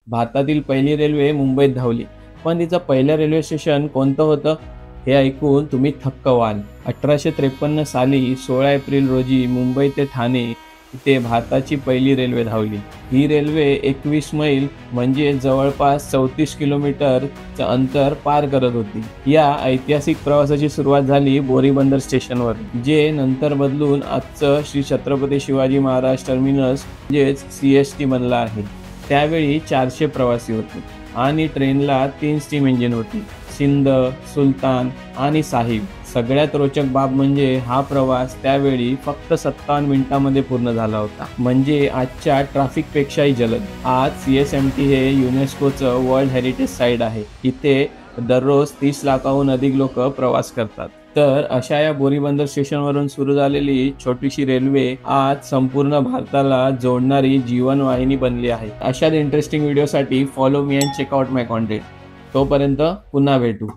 भारतातील पहिली रेल्वे मुंबईत धावली, पण तिचं पहिलं रेल्वे स्टेशन कोणतं होतं हे ऐकून तुम्ही थक्क व्हाल. 1853 साली 16 एप्रिल रोजी मुंबई ते ठाणे इथे भारताची पहिली रेल्वे धावली. ही रेल्वे 21 मैल म्हणजे जवळपास 34 किलोमीटरचं अंतर पार करत होती. या ऐतिहासिक प्रवासाची सुरुवात झाली बोरीबंदर स्टेशनवर, जे नंतर बदलून आजचं श्री छत्रपती शिवाजी महाराज टर्मिनस म्हणजेच CST बनलं आहे. त्यावेळी 400 प्रवासी होते आणि ट्रेनला 3 स्टीम इंजिन होती, सिंध, सुलतान आणि साहिब. सगळ्यात रोचक बाब म्हणजे हा प्रवास त्यावेळी फक्त 57 मिनिटांमध्ये पूर्ण झाला होता, म्हणजे आजच्या ट्रॅफिकपेक्षाही जलद. आज CSMT हे युनेस्कोचं वर्ल्ड हेरिटेज साईट आहे. इथे दररोज 30 लाखाहून अधिक लोक प्रवास करतात. तर अशा या बोरीबंदर स्टेशनवरून सुरू झालेली छोटीशी रेल्वे आज संपूर्ण भारताला जोडणारी जीवनवाहिनी बनली आहे. अशाच इंटरेस्टिंग व्हिडिओसाठी follow me and check out my content. तोपर्यंत पुन्हा भेटू.